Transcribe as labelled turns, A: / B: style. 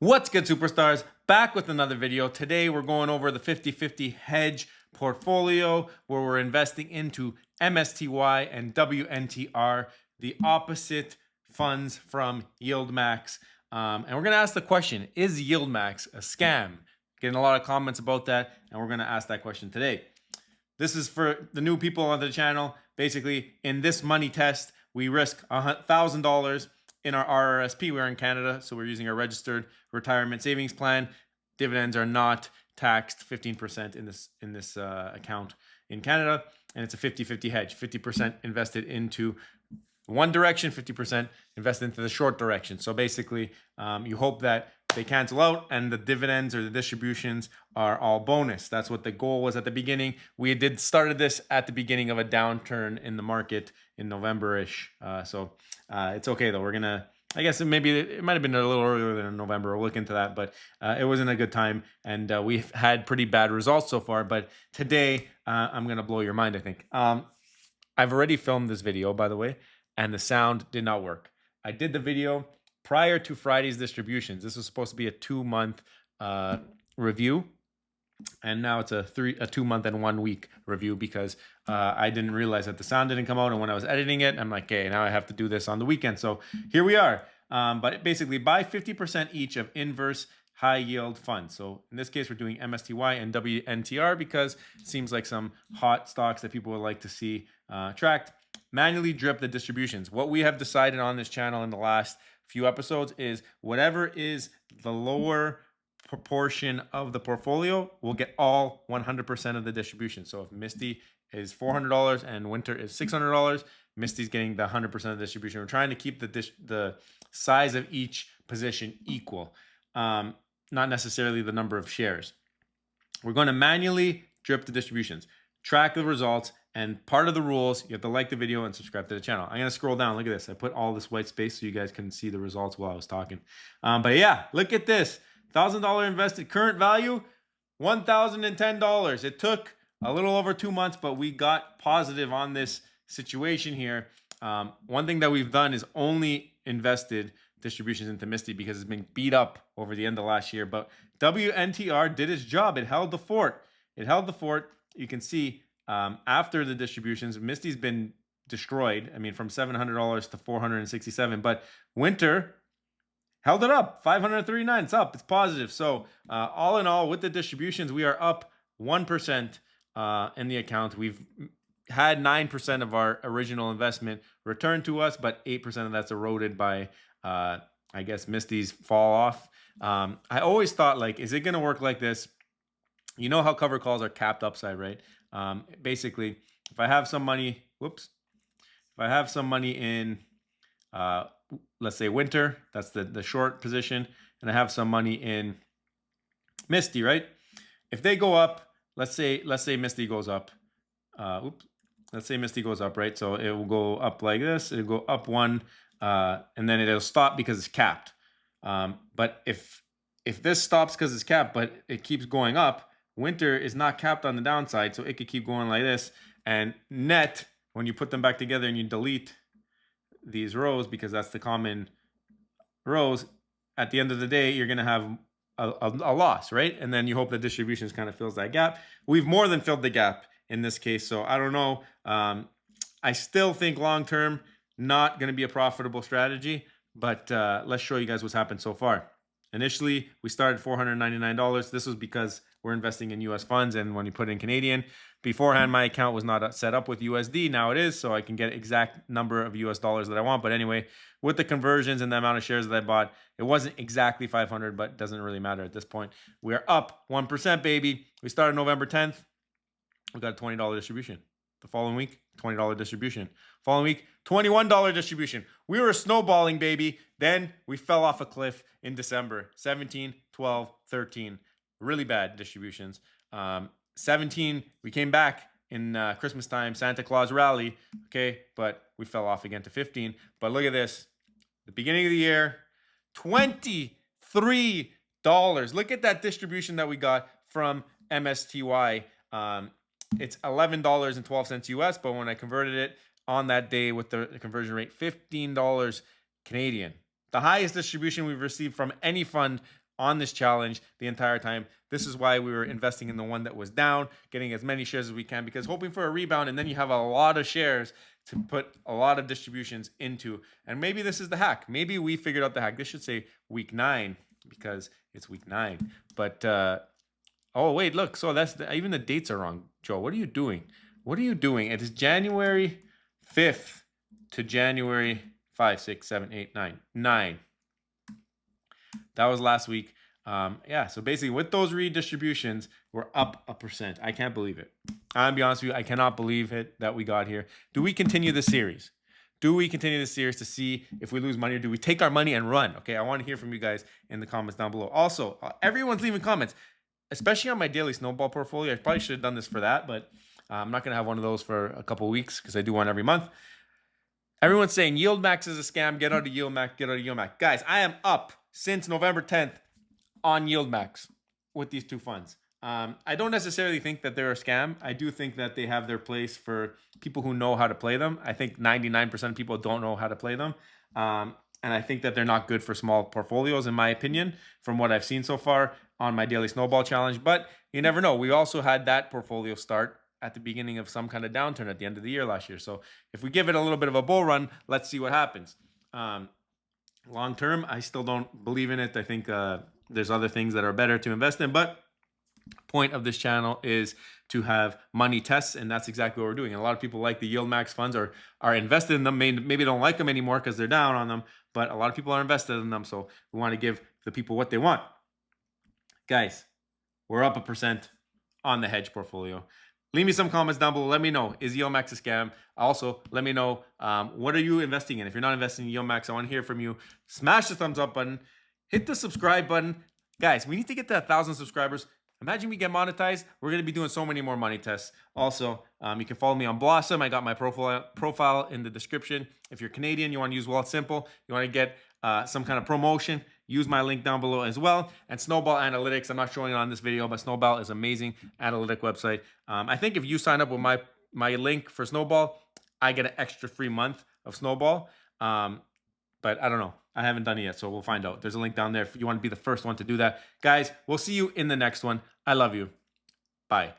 A: What's good, superstars? Back with another video. Today we're going over the 50-50 hedge portfolio where we're investing into MSTY and WNTR, the opposite funds from YieldMax. And we're going to ask the question, is YieldMax a scam? Getting a lot of comments about that, and we're going to ask that question today. This is for the new people on the channel. Basically, in this money test, we risk $1,000 in our RRSP. We're in Canada, so we're using our registered retirement savings plan. Dividends are not taxed 15% in this account in Canada, and it's a 50-50 hedge. 50% invested into one direction, 50% invested into the short direction. So basically, you hope that they cancel out and the dividends or the distributions are all bonus. That's what the goal was at the beginning. We started this at the beginning of a downturn in the market in November-ish. So it's okay though. We're gonna, I guess it might have been a little earlier than November. We'll look into that, but it wasn't a good time, and we've had pretty bad results so far. But today, I'm gonna blow your mind, I think. I've already filmed this video, by the way, and the sound did not work. I did the video prior to Friday's distributions. This was supposed to be a 2-month review, and now it's a 2-month and 1 week review because I didn't realize that the sound didn't come out, and when I was editing it, I'm like, okay, now I have to do this on the weekend. So here we are. But basically, buy 50% each of inverse high yield funds. So in this case, we're doing MSTY and WNTR because it seems like some hot stocks that people would like to see tracked. Manually drip the distributions. What we have decided on this channel in the last few episodes is whatever is the lower proportion of the portfolio will get all 100% of the distribution. So if Misty is $400 and Winter is $600, Misty's getting the 100% of the distribution. We're trying to keep the size of each position equal, not necessarily the number of shares. We're going to manually drip the distributions, track the results, and part of the rules, you have to like the video and subscribe to the channel. I'm going to scroll down. Look at this. I put all this white space so you guys can see the results while I was talking. But yeah, look at this. $1,000 invested, current value, $1,010. It took a little over 2 months, but we got positive on this situation here. One thing that we've done is only invested distributions into Misty because it's been beat up over the end of last year. But WNTR did its job. It held the fort. It held the fort. You can see after the distributions, Misty's been destroyed. I mean, from $700 to $467, but Winter held it up, $539. It's up. It's positive. So all in all, with the distributions, we are up 1% in the account. We've had 9% of our original investment returned to us, but 8% of that's eroded by, I guess, Misty's fall off. I always thought, like, is it going to work like this? You know how cover calls are capped upside, right? Basically, if I have some money, if I have some money in, let's say Winter, that's the short position, and I have some money in Misty, right? If they go up, let's say Misty goes up, let's say Misty goes up, right? So it will go up like this, it'll go up one, and then it'll stop because it's capped. But if this stops because it's capped, but it keeps going up, Winter is not capped on the downside, so it could keep going like this. And net, when you put them back together and you delete these rows, because that's the common rows, at the end of the day, you're going to have a loss, right? And then you hope that distributions kind of fills that gap. We've more than filled the gap in this case, so I don't know. I still think long-term, not going to be a profitable strategy, but let's show you guys what's happened so far. Initially, we started $499. This was because we're investing in US funds, and when you put in Canadian, beforehand, my account was not set up with USD. Now it is, so I can get exact number of US dollars that I want. But anyway, with the conversions and the amount of shares that I bought, it wasn't exactly 500, but it doesn't really matter at this point. We are up 1%, baby. We started November 10th. We got a $20 distribution. The following week, $20 distribution. Following week, $21 distribution. We were snowballing, baby. Then we fell off a cliff in December. 17, 12, 13. Really bad distributions. 17, we came back in Christmas time, Santa Claus rally. Okay, but we fell off again to 15. But look at this. The beginning of the year, $23. Look at that distribution that we got from MSTY. It's $11.12 US, but when I converted it on that day with the conversion rate, $15 Canadian. The highest distribution we've received from any fund on this challenge the entire time. This is why we were investing in the one that was down, getting as many shares as we can, because hoping for a rebound, and then you have a lot of shares to put a lot of distributions into. And maybe this is the hack. Maybe we figured out the hack. This should say week 9 because it's week 9. But oh wait, look. So that's even the dates are wrong. Joe, what are you doing? What are you doing? It is January 5th to January 5, 6, 7, 8, 9. 9. That was last week. Yeah, so basically with those redistributions, we're up 1%. I can't believe it. I'll be honest with you, I cannot believe it that we got here. Do we continue the series? Do we continue this series to see if we lose money, or do we take our money and run? Okay, I want to hear from you guys in the comments down below. Also, everyone's leaving comments, especially on my daily snowball portfolio. I probably should have done this for that, but I'm not going to have one of those for a couple of weeks because I do one every month. Everyone's saying YieldMax is a scam. Get out of YieldMax. Get out of YieldMax. Guys, I am up since November 10th on YieldMax with these two funds. I don't necessarily think that they're a scam. I do think that they have their place for people who know how to play them. I think 99% of people don't know how to play them. And I think that they're not good for small portfolios, in my opinion, from what I've seen so far on my daily snowball challenge. But you never know. We also had that portfolio start at the beginning of some kind of downturn at the end of the year last year. So if we give it a little bit of a bull run, let's see what happens. Long term, I still don't believe in it. I think there's other things that are better to invest in, but point of this channel is to have money tests, and that's exactly what we're doing. And a lot of people like the YieldMax funds or are invested in them, maybe don't like them anymore because they're down on them, but a lot of people are invested in them, so we want to give the people what they want. Guys, we're up 1% on the hedge portfolio. Leave me some comments down below. Let me know, is YieldMax a scam? Also, let me know, what are you investing in? If you're not investing in YieldMax, I want to hear from you. Smash the thumbs up button. Hit the subscribe button. Guys, we need to get to 1,000 subscribers. Imagine we get monetized. We're going to be doing so many more money tests. Also, you can follow me on Blossom. I got my profile in the description. If you're Canadian, you want to use WealthSimple, you want to get some kind of promotion, use my link down below as well. And Snowball Analytics, I'm not showing it on this video, but Snowball is an amazing analytic website. I think if you sign up with my link for Snowball, I get an extra free month of Snowball. But I don't know. I haven't done it yet, so we'll find out. There's a link down there if you want to be the first one to do that. Guys, we'll see you in the next one. I love you. Bye.